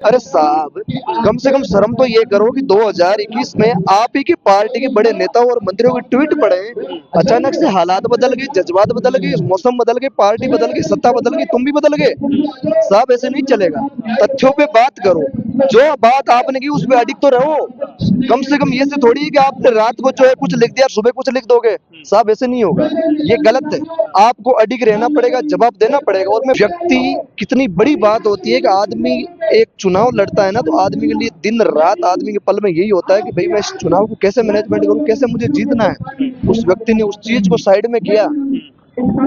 अरे साहब, कम से कम शर्म तो ये करो कि 2021 में आप ही की पार्टी के बड़े नेताओं और मंत्रियों के ट्वीट पड़े। अचानक से हालात बदल गए, जज्बात बदल गए, मौसम बदल गए, पार्टी बदल गई, सत्ता बदल गई, तुम भी बदल गए। साहब ऐसे नहीं चलेगा। तथ्यों पे बात करो, जो बात आपने की उस पे अडिग तो रहो। कम से कम ये से थोड़ी है कि आपने रात को जो है कुछ लिख दिया, सुबह कुछ लिख दोगे। साहब ऐसे नहीं होगा, ये गलत है। आपको अडिग रहना पड़ेगा, जवाब देना पड़ेगा। और मैं व्यक्ति, कितनी बड़ी बात होती है कि आदमी एक चुनाव लड़ता है ना, तो आदमी के लिए दिन रात आदमी के पल में यही होता है कि भाई मैं इस चुनाव को कैसे मैनेजमेंट करूं, कैसे मुझे जीतना है। उस व्यक्ति ने उस चीज को साइड में किया।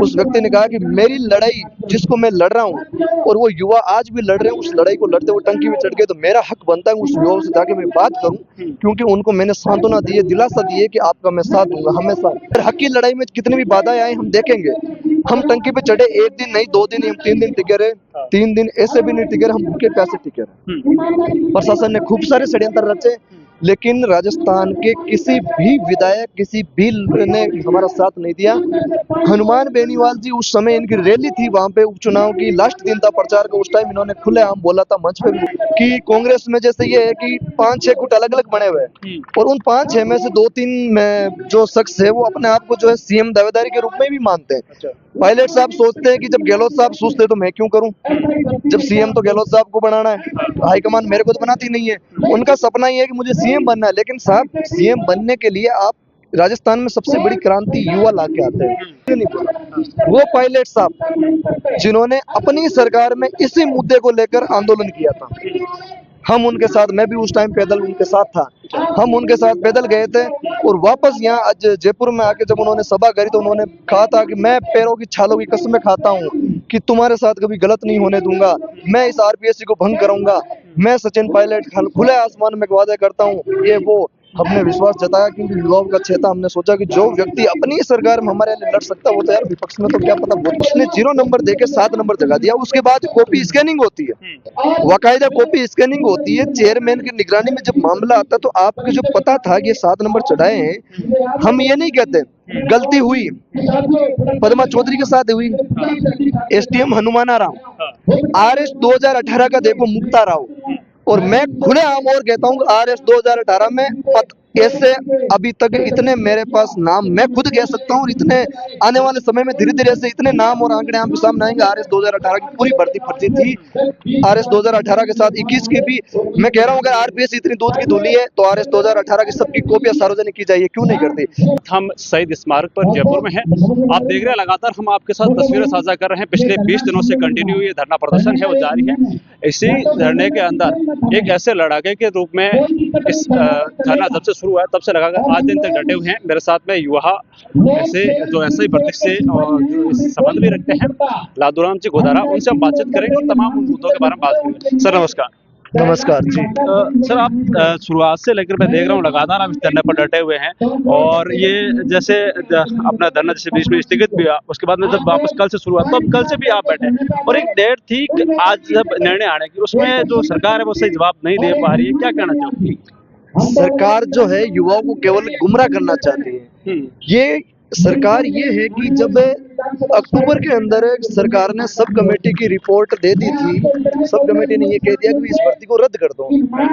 उस व्यक्ति ने कहा कि मेरी लड़ाई जिसको मैं लड़ रहा हूँ, और वो युवा आज भी लड़ रहे हैं, उस लड़ाई को लड़ते हुए टंकी में चढ़ गए, तो मेरा हक बनता है उस युवाओं से जाके मैं बात करूं, क्योंकि उनको मैंने सांत्वना दी है, दिलासा दी है कि आपका मैं साथ दूंगा हमेशा। हक की लड़ाई में कितनी भी बाधाएं आए हम देखेंगे। हम टंकी पे चढ़े, एक दिन नहीं, 2 दिन नहीं, हम 3 दिन टिके रहे। 3 दिन ऐसे भी नहीं टिके रहे, हम भूखे प्यासे टिके रहे। प्रशासन ने खूब सारे षड्यंत्र रचे, लेकिन राजस्थान के किसी भी विधायक, किसी भी ने हमारा साथ नहीं दिया। हनुमान बेनीवाल जी, उस समय इनकी रैली थी वहां पे, उपचुनाव की लास्ट दिन था प्रचार का, उस टाइम इन्होंने खुलेआम बोला था मंच पे कि कांग्रेस में जैसे ये है कि 5-6 गुट अलग अलग बने हुए हैं, और उन 5-6 में से 2-3 में जो शख्स है वो अपने आप को जो है सीएम दावेदारी के रूप में भी मानते हैं। पायलट साहब सोचते हैं कि जब गहलोत साहब सोचते तो मैं क्यों करूं, जब सीएम तो गहलोत साहब को बनाना है, हाईकमान मेरे को तो बनाती नहीं है। उनका सपना ही है कि मुझे सीएम बनना है, लेकिन साहब सीएम बनने के लिए आप राजस्थान में सबसे बड़ी क्रांति युवा ला के आते हैं, क्यों नहीं बोला? वो पायलट साहब जिन्होंने अपनी सरकार में इसी मुद्दे को लेकर आंदोलन किया था, हम उनके साथ, मैं भी उस टाइम पैदल उनके साथ था, हम उनके साथ पैदल गए थे। और वापस यहाँ आज जयपुर में आके जब उन्होंने सभा करी, तो उन्होंने कहा था कि मैं पैरों की छालों की कसमें खाता हूँ कि तुम्हारे साथ कभी गलत नहीं होने दूंगा, मैं इस आरपीएससी को भंग करूंगा, मैं सचिन पायलट खुले आसमान में वादे करता हूँ। ये वो हमने विश्वास जताया, क्योंकि युवाओं का क्षेत्र, हमने सोचा कि जो व्यक्ति अपनी सरकार में हमारे लिए लड़ सकता है, वो तो यार विपक्ष में तो क्या पता। वो उसने 0 नंबर देके 7 नंबर जगा दिया। उसके बाद कॉपी स्कैनिंग होती है, बाकायदा कॉपी स्कैनिंग होती है, चेयरमैन की निगरानी में जब मामला आता है, तो आपको जो पता था कि ये 7 नंबर चढ़ाए हैं, हम ये नहीं कहते गलती हुई, पद्मा चौधरी के साथ हुई, एसटीएम हनुमाना राव, आरएस 2018 का देखो मुक्ता राव, और मैं खुले आम और कहता हूँ आरएस 2018 में ऐसे अभी तक इतने मेरे पास नाम मैं खुद कह सकता हूँ, और इतने आने वाले समय में धीरे धीरे ऐसे इतने नाम और आंकड़े आपके सामने आएंगे। आरएस 2018 की पूरी भर्ती फर्जी थी। आरएस 2018 के साथ 21 की भी मैं कह रहा हूँ, अगर आरपीएस इतनी दूध की धुली है, तो आरएस 2018 की सबकी कॉपियां सार्वजनिक की जाए, क्यों नहीं करती? हम शहीद स्मारक पर जयपुर में हैं। आप देख रहे हैं लगातार हम आपके साथ तस्वीरें साझा कर रहे हैं। पिछले 20 दिनों से कंटिन्यू ये धरना प्रदर्शन है वो जारी है। इसी धरने के अंदर एक ऐसे लड़ाके के रूप में इस धरना जब से शुरू हुआ है तब से लगाकर आज दिन तक डटे हुए हैं। मेरे साथ में युवा ऐसे जो ऐसे ही प्रतीक से और जो इस संबंध भी रखते हैं, लादूराम जी गोदारा, उनसे हम बातचीत करेंगे और तमाम उन मुद्दों के बारे में बात करेंगे। सर नमस्कार। नमस्कार जी। सर आप शुरुआत से लेकर मैं देख रहा हूँ लगातार आप इस धरने पर डटे हुए हैं, और ये जैसे अपना धरना जैसे बीच में स्थगित भी हुआ, उसके बाद में जब वापस कल से शुरू हुआ, तो अब कल से भी आप बैठे, और एक डेट थी कि आज जब निर्णय आने की, उसमें जो सरकार है वो सही जवाब नहीं दे पा रही है, क्या कहना चाहोगे? सरकार जो है युवाओं को केवल गुमराह करना चाहती है। ये सरकार ये है कि जब अक्टूबर के अंदर सरकार ने सब कमेटी की रिपोर्ट दे दी थी, सब कमेटी ने ये कह दिया कि इस भर्ती को रद्द कर दो।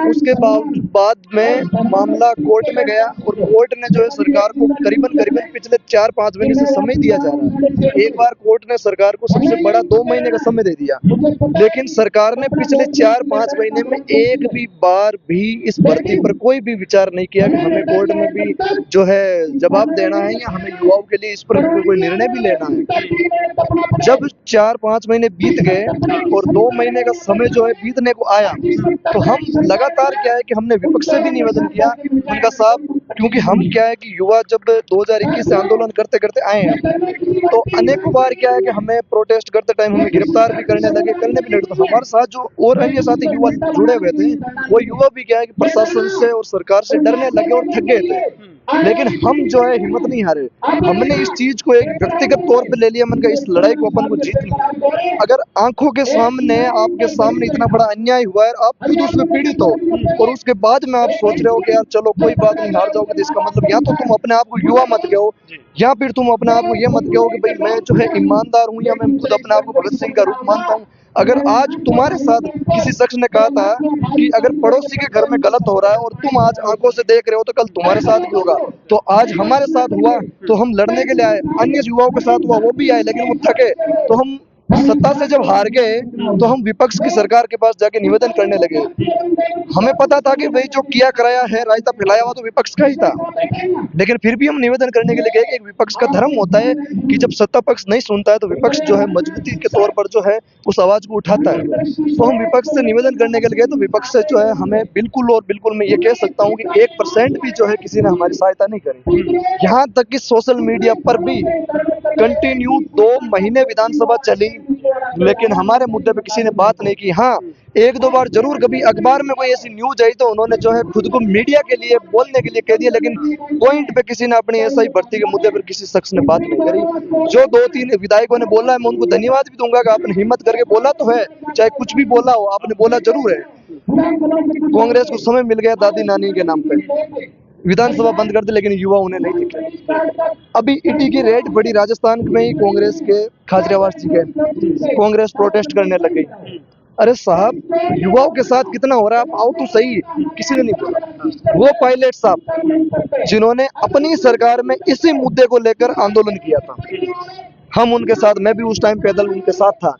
उसके बाद में मामला कोर्ट में गया, और कोर्ट ने जो है सरकार को करीबन पिछले 4-5 महीने से समय दिया जा रहा है। एक बार कोर्ट ने सरकार को सबसे बड़ा 2 महीने का समय दे दिया, लेकिन सरकार ने पिछले 4-5 महीने में एक भी बार भी इस भर्ती पर कोई भी विचार नहीं किया कि हमें कोर्ट में भी जो है जवाब देना है, या हमें युवाओं के लिए इस पर कोई निर्णय भी लेना है। जब 4-5 महीने बीत गए और 2 महीने का समय जो है बीतने को आया, तो हम लगातार क्या है कि हमने विपक्ष से भी निवेदन किया उनका साहब, क्योंकि हम क्या है कि युवा जब 2021 से आंदोलन करते करते आए हैं, तो अनेक बार क्या है कि हमें प्रोटेस्ट करते टाइम हमें गिरफ्तार भी करने लगे तो हमारे साथ जो और अन्य साथी युवा जुड़े हुए थे, वो युवा भी क्या है कि प्रशासन से और सरकार से डरने लगे और थक गए थे। लेकिन हम जो है हिम्मत नहीं हारे, हमने इस चीज को एक व्यक्तिगत तौर पे ले लिया, मन का इस लड़ाई को अपन को जीतनी है। अगर आंखों के सामने आपके सामने इतना बड़ा अन्याय हुआ है, आप खुद उसमें पीड़ित हो, और उसके बाद में आप सोच रहे हो कि यार चलो कोई बात नहीं, हार जाओगे, तो इसका मतलब या तो तुम अपने आप को युवा मत कहो, या फिर तुम अपने आप को ये मत कहो कि भाई मैं जो है ईमानदार हूँ, या मैं खुद अपने आप को भगत सिंह का रूप मानता हूँ। अगर आज तुम्हारे साथ किसी शख्स ने कहा था कि अगर पड़ोसी के घर में गलत हो रहा है और तुम आज आंखों से देख रहे हो तो कल तुम्हारे साथ भी होगा, तो आज हमारे साथ हुआ तो हम लड़ने के लिए आए, अन्य युवाओं के साथ हुआ वो भी आए, लेकिन वो थके तो हम सत्ता से जब हार गए तो हम विपक्ष की सरकार के पास जाके निवेदन करने लगे। हमें पता था कि भाई जो किया कराया है रायता फैलाया हुआ तो विपक्ष का ही था, लेकिन फिर भी हम निवेदन करने के लिए गए कि एक विपक्ष का धर्म होता है कि जब सत्ता पक्ष नहीं सुनता है तो विपक्ष जो है मजबूती के तौर पर जो है उस आवाज को उठाता है। तो हम विपक्ष से निवेदन करने के लिए गए तो विपक्ष से जो है हमें बिल्कुल और बिल्कुल मैं ये कह सकता हूँ कि 1% भी जो है किसी ने हमारी सहायता नहीं करी। यहाँ तक कि सोशल मीडिया पर भी कंटिन्यू 2 महीने विधानसभा चली, लेकिन हमारे मुद्दे पे किसी ने बात नहीं की। हाँ, 1-2 बार जरूर कभी अखबार में कोई ऐसी न्यूज आई तो उन्होंने जो है खुद को मीडिया के लिए बोलने के लिए कह दिया, लेकिन पॉइंट पे किसी ने अपनी एसआई भर्ती के मुद्दे पर किसी शख्स ने बात नहीं करी। जो 2-3 विधायकों ने बोला है मैं उनको धन्यवाद भी दूंगा कि आपने हिम्मत करके बोला तो है, चाहे कुछ भी बोला हो आपने बोला जरूर है। कांग्रेस को समय मिल गया दादी नानी के नाम पे, विधानसभा बंद कर दी लेकिन युवा उन्हें नहीं दिखे। अभी ईटी की रेड बड़ी राजस्थान में ही कांग्रेस के खाजरावास जी के, कांग्रेस प्रोटेस्ट करने लग गई। अरे साहब युवाओं के साथ कितना हो रहा है, आप आओ तो सही, किसी ने नहीं बोला। वो पायलट साहब जिन्होंने अपनी सरकार में इसी मुद्दे को लेकर आंदोलन किया था, हम उनके साथ, मैं भी उस टाइम पैदल उनके साथ था,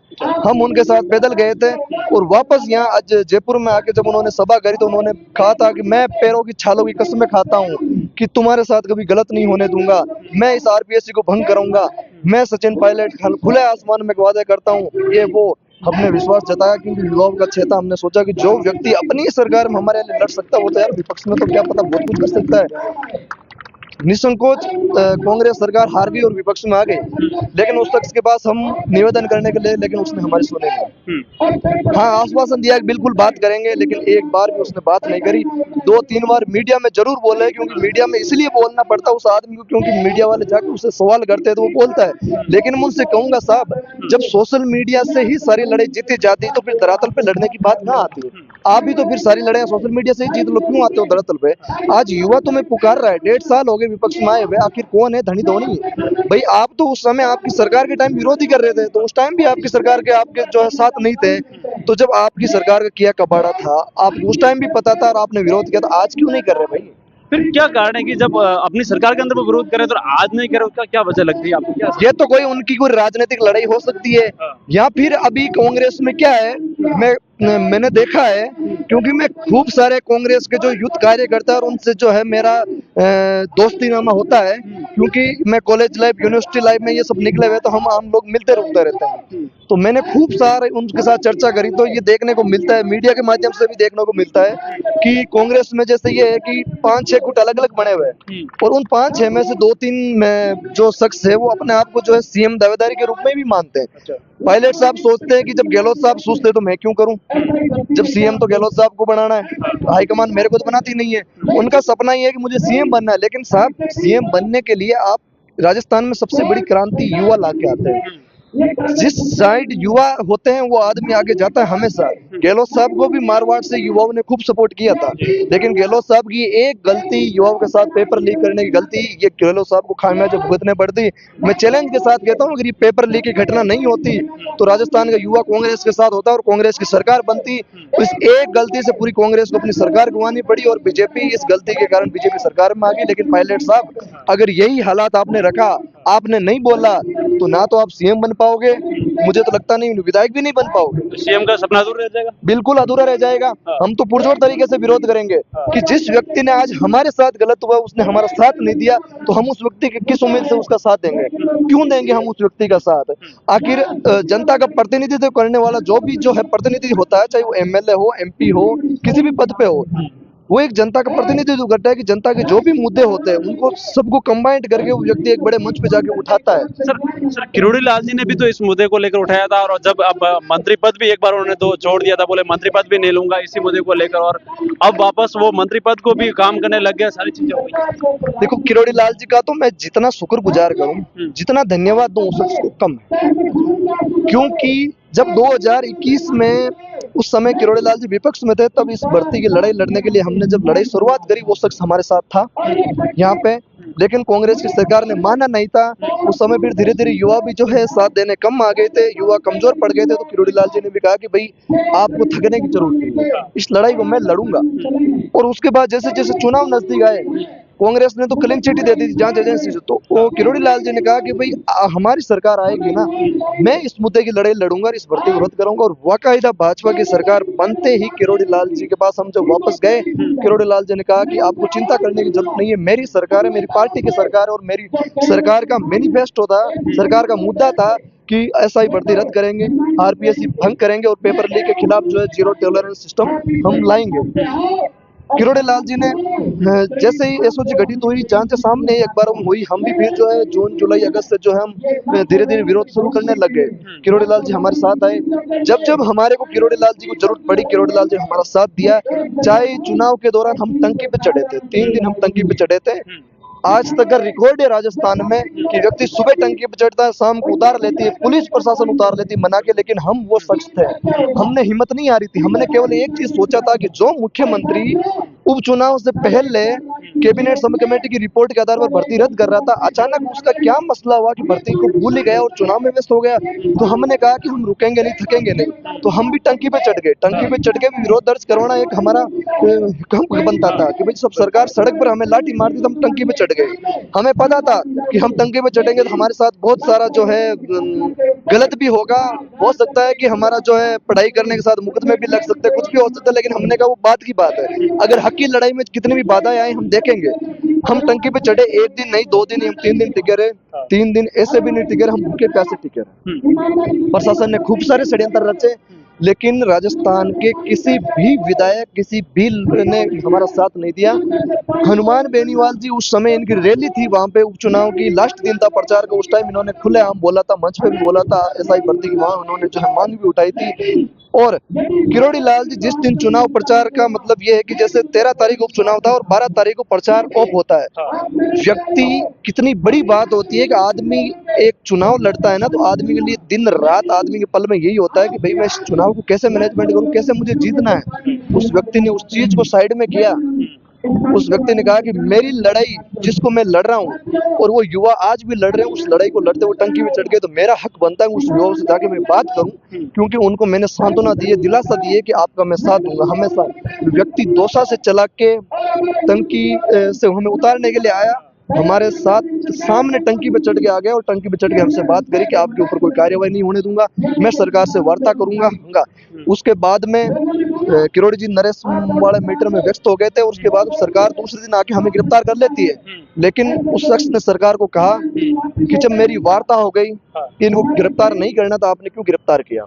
हम उनके साथ पैदल गए थे और वापस यहाँ आज जयपुर में आके जब उन्होंने सभा करी तो उन्होंने कहा था कि मैं पैरों की छालों की कसमें खाता हूँ कि तुम्हारे साथ कभी गलत नहीं होने दूंगा, मैं इस आरपीएससी को भंग करूंगा, मैं सचिन पायलट खुले आसमान में वादे करता हूँ। ये वो हमने विश्वास जताया क्योंकि युवाओं का क्षेत्र, हमने सोचा कि जो व्यक्ति अपनी सरकार में हमारे लिए लड़ सकता है वो तो यार विपक्ष में तो क्या पता बहुत कुछ कर सकता है। निसंकोच कांग्रेस सरकार हार गई और विपक्ष में आ गई, लेकिन उस शख्स के पास हम निवेदन करने के लिए, लेकिन उसने हमारी सुने नहीं। हाँ, आश्वासन दिया कि बिल्कुल बात करेंगे, लेकिन एक बार भी उसने बात नहीं करी। 2-3 बार मीडिया में जरूर बोले, क्योंकि मीडिया में इसलिए बोलना पड़ता उस आदमी को क्योंकि मीडिया वाले जाकर उससे सवाल करते हैं तो वो बोलता है। लेकिन मैं उनसे कहूंगा साहब, जब सोशल मीडिया से ही सारी लड़ाई जीती जाती है तो फिर धरातल पे लड़ने की बात कहाँ आती है? आप भी तो फिर सारी लड़ाई सोशल मीडिया से ही जीत लो, क्यों आते हो धरातल पे? आज युवा तुम्हें पुकार रहा है, 1.5 साल हो गए विपक्ष में आए हुए, आखिर कौन है धनी धोनी? भाई आप तो उस समय आपकी सरकार के टाइम विरोधी कर रहे थे, तो उस टाइम भी आपकी सरकार के आपके जो है साथ नहीं थे। तो जब आपकी सरकार का किया कबाड़ा था, आप उस टाइम भी पता था और आपने विरोध किया, तो आज क्यों नहीं कर रहे भाई? फिर क्या कारण है कि जब अपनी सरकार के अंदर वो विरोध करे तो आज नहीं करे, उसका क्या वजह लगती है आपको? क्या ये तो कोई उनकी कोई राजनीतिक लड़ाई हो सकती है, या फिर अभी कांग्रेस में क्या है, मैंने देखा है क्योंकि मैं खूब सारे कांग्रेस के जो यूथ कार्यकर्ता और उनसे जो है मेरा दोस्ती नामा होता है, क्योंकि मैं कॉलेज लाइफ यूनिवर्सिटी लाइफ में ये सब निकले हुए तो हम आम लोग मिलते रुकते रहते हैं। तो मैंने खूब सारे उनके साथ चर्चा करी तो ये देखने को मिलता है, मीडिया के माध्यम से भी देखने को मिलता है कि कांग्रेस में जैसे ये है कि 5-6 गुट अलग अलग बने हुए हैं और उन 5-6 में से 2-3 जो शख्स है वो अपने आप को जो है सीएम दावेदारी के रूप में भी मानते हैं। पायलट साहब सोचते हैं कि जब गहलोत साहब सोचते तो मैं क्यों करूं, जब सीएम तो गहलोत साहब को बनाना है, हाईकमान मेरे को तो बनाती नहीं है। उनका सपना ये है कि मुझे सीएम बनना है, लेकिन साहब सीएम बनने के लिए आप राजस्थान में सबसे बड़ी क्रांति युवा ला के आते हैं। जिस साइड युवा होते हैं वो आदमी आगे जाता है हमेशा। गहलोत साहब को भी मारवाड़ से युवाओं ने खूब सपोर्ट किया था, लेकिन गहलोत साहब की एक गलती, युवाओं के साथ पेपर लीक करने की गलती, ये गहलोत साहब को खामियाजा भुगतने पड़ती। मैं चैलेंज के साथ कहता हूँ अगर ये पेपर लीक की घटना नहीं होती तो राजस्थान का युवा कांग्रेस के साथ होता और कांग्रेस की सरकार बनती। तो इस एक गलती से पूरी कांग्रेस को अपनी सरकार गंवानी पड़ी और बीजेपी इस गलती के कारण बीजेपी सरकार में आ गई। लेकिन पायलट साहब अगर यही हालात आपने रखा, आपने नहीं बोला, तो ना तो आप सीएम बन पाओगे, मुझे तो लगता नहीं विधायक भी नहीं बन पाओगे, तो सीएम का सपना अधूरा रह जाएगा। बिल्कुल अधूरा रह जाएगा। हम तो पुरजोर तरीके से विरोध करेंगे कि जिस व्यक्ति ने आज हमारे साथ गलत हुआ, उसने हमारा साथ नहीं दिया, तो हम उस व्यक्ति के किस उम्मीद से उसका साथ देंगे? क्यों देंगे हम उस व्यक्ति का साथ? आखिर जनता का प्रतिनिधित्व करने वाला जो भी जो है प्रतिनिधि होता है, चाहे वो एमएलए हो, एमपी हो, किसी भी पद पे हो, वो एक जनता का प्रतिनिधित्व करता है कि जनता के जो भी मुद्दे होते हैं उनको सबको कंबाइंड करके वो व्यक्ति एक बड़े मंच पे जाके उठाता है। सर किरोड़ी लाल जी ने भी तो इस मुद्दे को लेकर उठाया था, और जब अब मंत्री पद भी एक बार उन्होंने तो छोड़ दिया था, बोले मंत्री पद भी नहीं लूंगा इसी मुद्दे को लेकर, और अब वापस वो मंत्री पद को भी काम करने लग गया, सारी चीजें हो गई। देखो किरोड़ी लाल जी का तो मैं जितना शुक्रगुजार करूं, जितना धन्यवाद दूं उस कम है, क्योंकि जब 2021 में उस समय किरोड़ी लाल जी विपक्ष में थे, तब इस भर्ती की लड़ाई लड़ने के लिए हमने जब लड़ाई शुरुआत करी वो शख्स हमारे साथ था यहाँ पे। लेकिन कांग्रेस की सरकार ने माना नहीं था। उस समय फिर धीरे धीरे युवा भी जो है साथ देने कम आ गए थे, युवा कमजोर पड़ गए थे, तो किरोड़ी लाल जी ने भी कहा कि भाई आपको थकने की जरूरत नहीं है, इस लड़ाई को मैं लड़ूंगा। और उसके बाद जैसे जैसे चुनाव नजदीक आए, कांग्रेस ने तो क्लीन चिट ही दे दी थी जांच एजेंसी से, तो वो किरोड़ी लाल जी ने कहा कि भाई हमारी सरकार आएगी ना, मैं इस मुद्दे की लड़ाई लड़ूंगा और इस भर्ती को रद्द करूंगा। और वाकायदा भाजपा की सरकार बनते ही किरोड़ी लाल जी के पास हम जब वापस गए, किरोड़ी लाल जी ने कहा कि आपको चिंता करने की जरूरत नहीं है, मेरी सरकार है, मेरी पार्टी की सरकार है, और मेरी सरकार का मैनिफेस्टो था, सरकार का मुद्दा था कि एसआई भर्ती रद्द करेंगे, आरपीएससी भंग करेंगे और पेपर लीक के खिलाफ जो है जीरो टॉलरेंस सिस्टम हम लाएंगे। किरोड़ी लाल जी ने जैसे ही एसओजी गठित हुई, जांच सामने एक बार हुई, हम भी फिर जो है जून जुलाई अगस्त से जो है हम धीरे धीरे विरोध शुरू करने लग गए। किरोड़ी लाल जी हमारे साथ आए, जब जब हमारे को किरोड़ी लाल जी को जरूरत पड़ी, किरोड़ी लाल जी ने हमारा साथ दिया। चाहे चुनाव के दौरान हम टंकी पे चढ़े थे, 3 दिन हम टंकी पे चढ़े थे। आज तक का रिकॉर्ड है राजस्थान में कि व्यक्ति सुबह टंकी पर चढ़ता है, शाम को उतार लेती है, पुलिस प्रशासन उतार लेती है मना के, लेकिन हम वो शख्स थे, हमने हिम्मत नहीं आ रही थी। हमने केवल एक चीज सोचा था कि जो मुख्यमंत्री उपचुनाव से पहले कैबिनेट सब कमेटी की रिपोर्ट के आधार पर भर्ती रद्द कर रहा था, अचानक उसका क्या मसला हुआ कि भर्ती को भूल ही गया और चुनाव में व्यस्त हो गया। तो हमने कहा कि हम रुकेंगे नहीं, थकेंगे नहीं, तो हम भी टंकी पे चढ़ गए। टंकी पे चढ़ के विरोध दर्ज करवाना एक हमारा काम बनता था कि भाई सब सरकार सड़क पर हमें लाठी मारती तो हम टंकी पे चढ़ गए। हमें पता था कि हम टंकी पे चढ़ेंगे तो हमारे साथ बहुत सारा जो है गलत भी होगा, हो सकता है कि हमारा जो है पढ़ाई करने के साथ मुकदमे भी लग सकते हैं, कुछ भी हो सकता है, लेकिन हमने कहा वो बात की बात है, अगर हक की लड़ाई में कितनी भी बाधाएं आए हम देखेंगे। हम टंकी पे चढ़े, 1 दिन नहीं 2 दिन नहीं, हम 3 दिन टिके रहे। 3 दिन ऐसे भी नहीं टिके रहे, हम भूखे प्यासे टिके रहे। प्रशासन ने खूब सारे षड्यंत्र रचे, लेकिन राजस्थान के किसी भी विधायक, किसी भी ने हमारा साथ नहीं दिया। हनुमान बेनीवाल जी, उस समय इनकी रैली थी वहां पे, उपचुनाव की लास्ट दिन था प्रचार का, उस टाइम इन्होंने खुलेआम बोला था, मंच पे भी बोला था, एसआई भर्ती की वहां उन्होंने जो है मांग भी उठाई थी। और किरोड़ी लाल जी जिस दिन चुनाव प्रचार का मतलब ये है कि जैसे 13 तारीख को उपचुनाव था और 12 तारीख को प्रचार ऑफ होता है। व्यक्ति, कितनी बड़ी बात होती है कि आदमी एक चुनाव लड़ता है ना, तो आदमी के लिए दिन रात आदमी के पल में यही होता है कि भाई मैं इस चुनाव को कैसे मैनेजमेंट करूं, कैसे मुझे जीतना है। उस व्यक्ति ने उस चीज को साइड में किया। उस व्यक्ति ने कहा कि मेरी लड़ाई जिसको मैं लड़ रहा हूँ, और वो युवा आज भी लड़ रहे हैं, उस लड़ाई को लड़ते हुए टंकी में चढ़ गए, तो मेरा हक बनता है उस युवाओं से जाके मैं बात करूं, क्योंकि उनको मैंने सांत्वना दी है, दिलासा दी है कि आपका मैं साथ दूंगा हमेशा। व्यक्ति दोसा से चला के टंकी से हमें उतारने के लिए आया, हमारे साथ सामने टंकी पे चढ़ के आ गया और टंकी पे चढ़ के हमसे बात करी कि आपके ऊपर कोई कार्यवाही नहीं होने दूंगा, मैं सरकार से वार्ता करूंगा। उसके बाद में किरोड़ी जी नरेश वाले मीटर में व्यस्त हो गए थे, और उसके बाद सरकार दूसरे दिन आके हमें गिरफ्तार कर लेती है। लेकिन उस शख्स ने सरकार को कहा कि जब मेरी वार्ता हो गई कि इनको गिरफ्तार नहीं करना, तो आपने क्यों गिरफ्तार किया?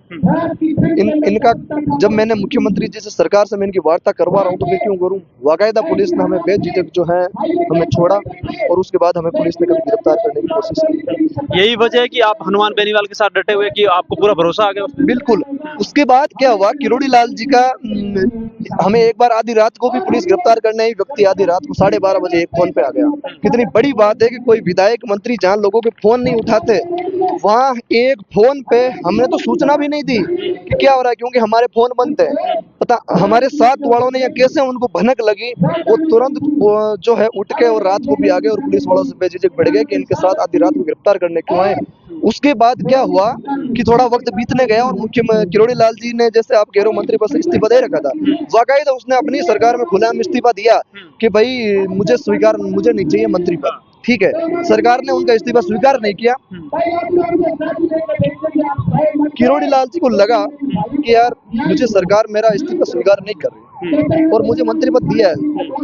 इनका जब मैंने मुख्यमंत्री जी से, सरकार से मैं इनकी वार्ता करवा रहा हूँ, तो मैं क्यों करूँ? बाकायदा पुलिस ने हमें बेझिझक जो है हमें छोड़ा, और उसके बाद हमें पुलिस ने कभी गिरफ्तार करने की कोशिश की। यही वजह है कि आप हनुमान बेनीवाल के साथ डटे हुए, कि आपको पूरा भरोसा आ गया उसमें? बिल्कुल। उसके बाद क्या हुआ, किरोड़ी लाल जी का हमें एक बार आधी रात को भी पुलिस गिरफ्तार करने आई। व्यक्ति आधी रात को 12:30 बजे एक फोन पे आ गया। कितनी बड़ी बात है कि कोई विधायक मंत्री जहाँ लोगों के फोन नहीं उठाते, वहाँ एक फोन पे हमने तो सूचना भी नहीं दी कि क्या हो रहा है, क्योंकि हमारे फोन बंद थे। पता हमारे साथ वालों ने या कैसे उनको भनक लगी, वो तुरंत जो है उठ के और रात को भी आ गए और पुलिस वालों से बेझिझक बढ़ गए कि इनके साथ आधी रात को गिरफ्तार करने क्यों आए। उसके बाद क्या हुआ कि थोड़ा वक्त बीतने गया, और किरोड़ी लाल जी ने, जैसे आप कह रहे हो, मंत्री पद से इस्तीफा दे रखा था, वाकई तो उसने अपनी सरकार में खुलेआम इस्तीफा दिया कि भाई मुझे नहीं चाहिए मंत्री पद। ठीक है, सरकार ने उनका इस्तीफा स्वीकार नहीं किया। किरोड़ी लाल जी को लगा कि यार मुझे सरकार मेरा इस्तीफा स्वीकार नहीं कर रही और मुझे मंत्री पद दिया है,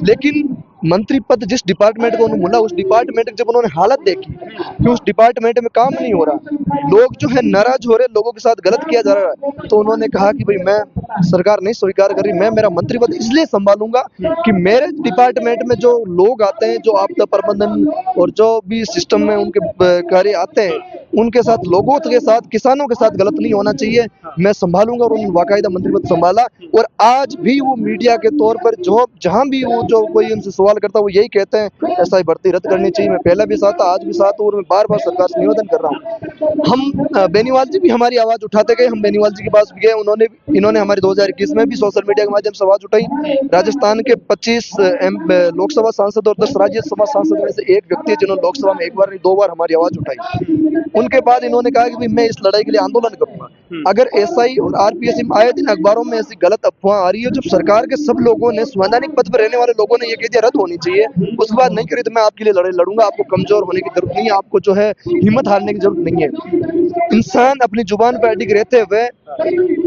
लेकिन मंत्री पद जिस डिपार्टमेंट को उन्होंने मिला, उस डिपार्टमेंट की जब उन्होंने हालत देखी कि उस डिपार्टमेंट में काम नहीं हो रहा, लोग जो है नाराज हो रहे, लोगों के साथ गलत किया जा रहा है, तो उन्होंने कहा कि भाई मैं, सरकार नहीं स्वीकार कर रही, मैं मेरा मंत्री पद इसलिए संभालूंगा कि मेरे डिपार्टमेंट में जो लोग आते हैं, जो आपदा प्रबंधन और जो भी सिस्टम में उनके कार्य आते हैं, उनके साथ, लोगों के साथ, किसानों के साथ गलत नहीं होना चाहिए, मैं संभालूंगा। और उन्होंने बाकायदा मंत्री पद संभाला। और आज भी वो मीडिया के तौर पर जो जहां भी वो जो कोई उनसे सवाल सवाल करता हूँ वो यही कहते हैं एसआई भर्ती रद्द करनी चाहिए। मैं पहले भी साथ था, आज भी साथ हूँ और मैं बार बार सरकार से निवेदन कर रहा हूँ। हम बेनीवाल जी भी हमारी आवाज उठाते गए, हम बेनीवाल जी के पास भी गए, इन्होंने हमारे 2021 में भी सोशल मीडिया के माध्यम से आवाज उठाई। राजस्थान के 25 लोकसभा सांसद और 10 राज्यसभा सांसद में से एक व्यक्ति है जिन्होंने लोकसभा में एक बार नहीं 2 बार हमारी आवाज उठाई। उनके बाद इन्होंने कहा कि भाई मैं इस लड़ाई के लिए आंदोलन करूंगा। अगर एसआई और आरपीएससी में आए दिन अखबारों में ऐसी गलत अफवाह आ रही है, जब सरकार के सब लोगों ने, संवैधानिक पद पर रहने वाले लोगों ने ये कह दिया रद्द होनी चाहिए, उसके बाद नहीं करी तो मैं आपके लिए लड़ाई लड़ूंगा। आपको कमजोर होने की जरूरत नहीं है, आपको जो है हिम्मत हारने की जरूरत नहीं है। इंसान अपनी जुबान पर अडिग रहते हुए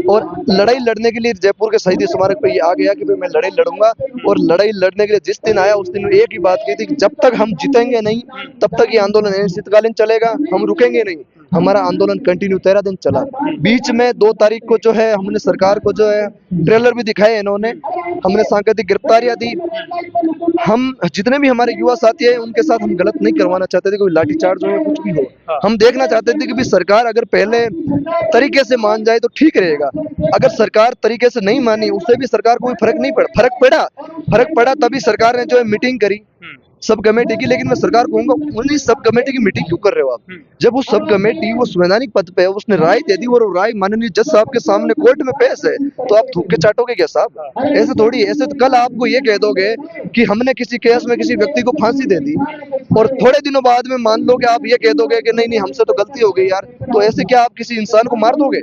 और लड़ाई लड़ने के लिए जयपुर के शहीद स्मारक पे ये आ गया कि भाई मैं लड़ाई लड़ूंगा। और लड़ाई लड़ने के लिए जिस दिन आया उस दिन एक ही बात की थी कि जब तक हम जीतेंगे नहीं तब तक ये आंदोलन अनिश्चितकालीन चलेगा, हम रुकेंगे नहीं। हमारा आंदोलन कंटिन्यू 13 दिन चला। बीच में 2 तारीख को जो है हमने सरकार को जो है ट्रेलर भी दिखाए, इन्होंने हमने सांकेतिक गिरफ्तारियां दी। हम जितने भी हमारे युवा साथी हैं उनके साथ हम गलत नहीं करवाना चाहते थे, कोई लाठीचार्ज हो या कुछ भी हो। हम देखना चाहते थे कि भी सरकार अगर पहले तरीके से मान जाए तो ठीक रहेगा। अगर सरकार तरीके से नहीं मानी उससे भी सरकार को फर्क नहीं पड़ा, फर्क पड़ा तभी सरकार ने जो है मीटिंग करी सब कमेटी की। लेकिन मैं सरकार कहूंगा उन्हीं सब कमेटी की मीटिंग क्यों कर रहे हो आप? जब वो सब कमेटी वो संवैधानिक पद पे है, उसने राय दे दी और वो राय माननीय जज साहब के सामने कोर्ट में पेश है, तो आप थूक के चाटोगे क्या साहब? ऐसे थोड़ी, ऐसे तो कल आपको ये कह दोगे कि हमने किसी केस में किसी व्यक्ति को फांसी दे दी और थोड़े दिनों बाद में मान लो कि आप ये कह दोगे कि नहीं नहीं हमसे तो गलती हो गई यार, तो ऐसे क्या आप किसी इंसान को मार दोगे?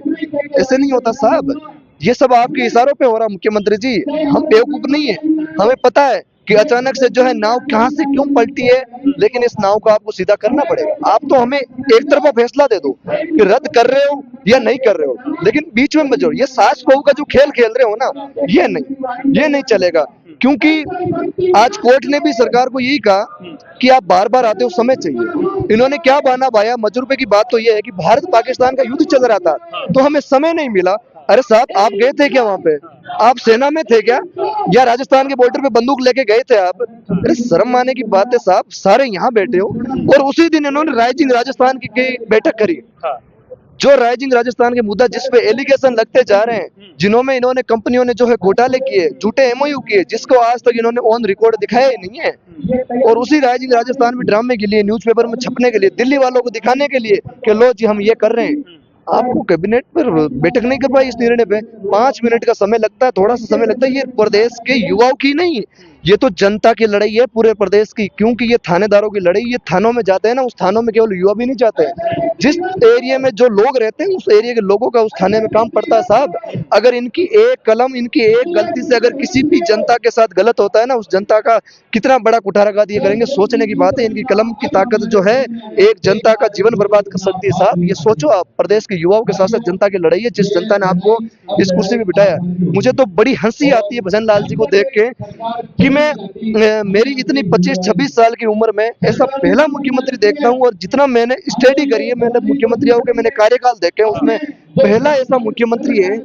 ऐसे नहीं होता साहब, ये सब आपके इशारों पे हो रहा। मुख्यमंत्री जी हम बेवकूफ नहीं है, हमें पता है कि अचानक से जो है नाव कहां से क्यों पलटी है, लेकिन इस नाव को आपको सीधा करना पड़ेगा। आप तो हमें एक तरफा फैसला दे दो कि रद्द कर रहे हो या नहीं कर रहे हो, लेकिन बीच में मत जोड़ो। ये सास बहू का जो खेल खेल रहे हो ना, ये नहीं चलेगा। क्योंकि आज कोर्ट ने भी सरकार को यही कहा कि आप बार बार आते हो, समय चाहिए। इन्होंने क्या बहाना पाया? मजरूपे की बात तो ये है कि भारत पाकिस्तान का युद्ध चल रहा था तो हमें समय नहीं मिला। अरे साहब आप गए थे क्या वहां पे? आप सेना में थे क्या, या राजस्थान के बॉर्डर पे बंदूक लेके गए थे आप? अरे शर्म आने की बात है साहब, सारे यहाँ बैठे हो और उसी दिन इन्होंने राइजिंग राजस्थान की बैठक करी। जो राइजिंग राजस्थान के मुद्दा जिस पे एलिगेशन लगते जा रहे हैं, जिन्होंने इन्होंने कंपनियों ने जो है घोटाले किए, झूठे एमओयू किए, जिसको आज तक इन्होंने ऑन रिकॉर्ड दिखाया ही नहीं है। और उसी राइजिंग राजस्थान में ड्रामे के लिए, न्यूज़पेपर में छपने के लिए, दिल्ली वालों को दिखाने के लिए कि लो जी हम ये कर रहे हैं। आपको कैबिनेट पर बैठक नहीं कर पाई इस निर्णय पे? 5 मिनट का समय लगता है, थोड़ा सा समय लगता है। ये प्रदेश के युवाओं की नहीं, ये तो जनता की लड़ाई है पूरे प्रदेश की। क्योंकि ये थानेदारों की लड़ाई, ये थानों में जाते हैं ना, उस थानों में केवल युवा भी नहीं जाते हैं, जिस एरिया में जो लोग रहते हैं उस एरिया के लोगों का उस थाने में काम पड़ता है साहब। अगर इनकी एक कलम, इनकी एक गलती से अगर किसी भी जनता के साथ गलत होता है ना, उस जनता का कितना बड़ा कुठाराघात ये करेंगे, सोचने की बात है। इनकी कलम की ताकत जो है एक जनता का जीवन बर्बाद कर सकती है साहब। ये सोचो आप, प्रदेश के युवाओं के साथ साथ जनता की लड़ाई है, जिस जनता ने आपको इस कुर्सी में बिठाया। मुझे तो बड़ी हंसी आती है भजन लाल जी को देख के कि मेरी इतनी 25-26 साल की उम्र में ऐसा पहला मुख्यमंत्री देखता हूँ। और जितना मैंने स्टडी करी है, मैंने मुख्यमंत्रियों के मैंने कार्यकाल देखे, उसमें पहला ऐसा मुख्यमंत्री है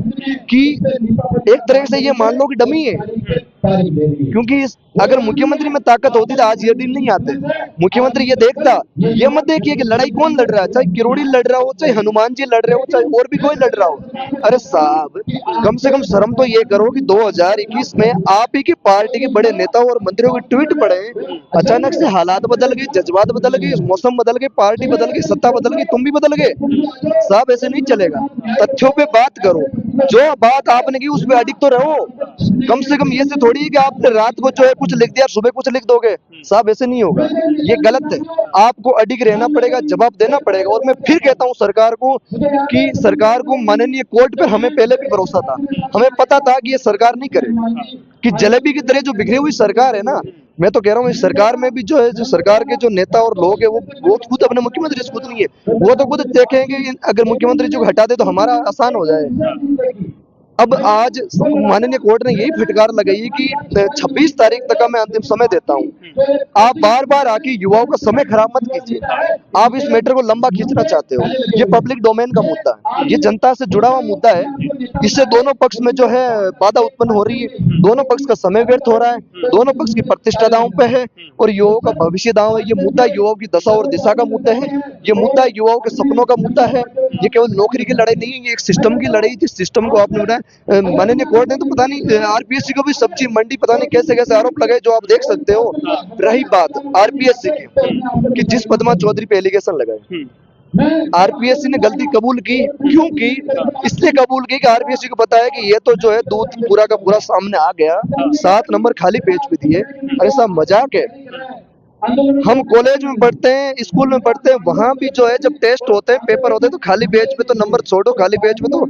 कि एक तरह से ये मान लो कि डमी है। क्योंकि अगर मुख्यमंत्री में ताकत होती तो आज ये दिन नहीं आते। मुख्यमंत्री ये देखता, ये मत देखिए कि लड़ाई कौन लड़ रहा है, चाहे किरोड़ी लड़ रहा हो, चाहे हनुमान जी लड़ रहे हो, चाहे और भी कोई लड़ रहा हो। अरे साहब कम से कम शर्म तो ये करो कि 2021 में आप ही की पार्टी के बड़े नेताओं और मंत्रियों के ट्वीट पड़े, अचानक से हालात बदल गए, जज्बात बदल गए, मौसम बदल गए, पार्टी बदल गई, सत्ता बदल गई, तुम भी बदल गए। साहब ऐसे नहीं चलेगा, तथ्यों पे बात करो, जो बात आपने की उस पे अडिग तो रहो। कम से कम ये से थोड़ी है कि आपने रात को जो है कुछ लिख दिया, सुबह कुछ लिख दोगे। साहब ऐसे नहीं होगा, ये गलत है। आपको अडिग रहना पड़ेगा, जवाब देना पड़ेगा। और मैं फिर कहता हूँ सरकार को कि सरकार को माननीय कोर्ट पर हमें पहले भी भरोसा था, हमें पता था कि ये सरकार नहीं करेगी, कि जलेबी की तरह जो बिखरी हुई सरकार है ना, मैं तो कह रहा हूँ इस सरकार में भी जो है, जो सरकार के जो नेता और लोग है वो खुद अपने मुख्यमंत्री से खुद नहीं है, वो तो खुद देखेंगे अगर मुख्यमंत्री जो हटा दे तो हमारा आसान हो जाए। अब आज माननीय कोर्ट ने यही फटकार लगाई कि 26 तारीख तक का मैं अंतिम समय देता हूं। आप बार बार आके युवाओं का समय खराब मत कीजिए। आप इस मैटर को लंबा खींचना चाहते हो, ये पब्लिक डोमेन का मुद्दा है, ये जनता से जुड़ा हुआ मुद्दा है। इससे दोनों पक्ष में जो है बाधा उत्पन्न हो रही है, दोनों पक्ष का समय व्यर्थ हो रहा है, दोनों पक्ष की प्रतिष्ठा दांव पे है और युवाओं का भविष्य दांव है। ये मुद्दा युवाओं की दशा और दिशा का मुद्दा है, ये मुद्दा युवाओं के सपनों का मुद्दा है। ये केवल नौकरी की लड़ाई नहीं है, ये एक सिस्टम की लड़ाई, जिस सिस्टम को आपने बनाया माननीय कोर्ट ने तो पता नहीं आरपीएससी को भी सब्जी मंडी पता नहीं कैसे कैसे आरोप लगाए, जो आप देख सकते हो। रही बात आरपीएससी की कि जिस पद्मा चौधरी पे एलिगेशन लगाए, आरपीएससी ने गलती कबूल की। क्यों की? इसलिए कबूल की कि आरपीएससी को पता है कि ये तो जो है दूध पूरा का पूरा सामने आ गया, 7 नंबर खाली पेज पे दिए। अरे साहब मजाक है। हम कॉलेज में पढ़ते हैं, स्कूल में पढ़ते हैं, वहां भी जो है जब टेस्ट होते हैं, पेपर होते हैं, तो खाली पेज पे तो नंबर छोड़ो, खाली पेज पे तो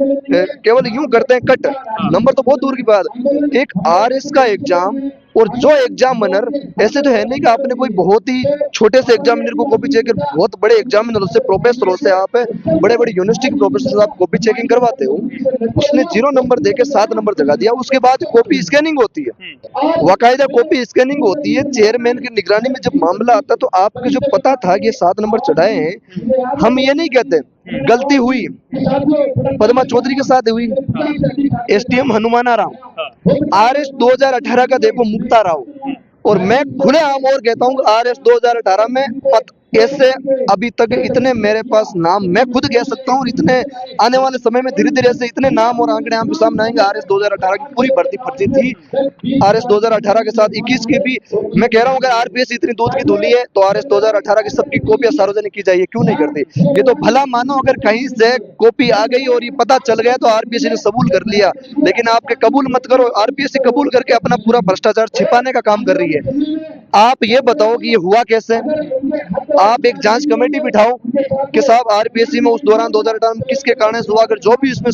केवल यूं करते हैं कट, नंबर तो बहुत दूर की बात। एक आरएस का एग्जाम और जो एग्जामिनर, ऐसे तो है नहीं कि आपने कोई बहुत ही छोटे से एग्जामिनर को कॉपी चेक, बहुत बड़े एग्जामिनर से, प्रोफेसरों से, आप बड़े बड़े यूनिवर्सिटी के प्रोफेसर से आप कॉपी चेकिंग करवाते हो। उसने 0 नंबर देके 7 नंबर जगा दिया। उसके बाद कॉपी स्कैनिंग होती है, बाकायदा कॉपी स्कैनिंग होती है। चेयरमैन की निगरानी में जब मामला आता तो आपको जो पता था कि ये 7 नंबर चढ़ाए हैं, हम ये नहीं कहते गलती हुई, पद्मा चौधरी के साथ हुई, एसटीएम हनुमाना राव, आरएस 2018 का देखो मुक्ता राव, और मैं खुलेआम और कहता हूँ आरएस 2018 में ऐसे अभी तक इतने मेरे पास नाम मैं खुद कह सकता हूँ, और इतने आने वाले समय में धीरे धीरे से इतने नाम और आंकड़े आपके सामने आएंगे। आरएस 2018 की पूरी भर्ती फर्जी थी। आरएस 2018 के साथ 21 की भी मैं कह रहा हूँ, अगर आरपीएस इतनी दूध की धुली है तो आरएस 2018 की सबकी कॉपियां सार्वजनिक की जाए, क्यों नहीं करती? ये तो भला मानो अगर कहीं से कॉपी आ गई और ये पता चल गया तो आरपीएससी ने कबूल कर लिया, लेकिन आपके कबूल मत करो। आरपीएससी कबूल करके अपना पूरा भ्रष्टाचार छिपाने का काम कर रही है। आप ये बताओ कि ये हुआ कैसे? आप एक जांच कमेटी बिठाओ कि साहब आरपीएससी में उस दौरान 2018 में किसके कारण से हुआ, अगर जो भी इसमें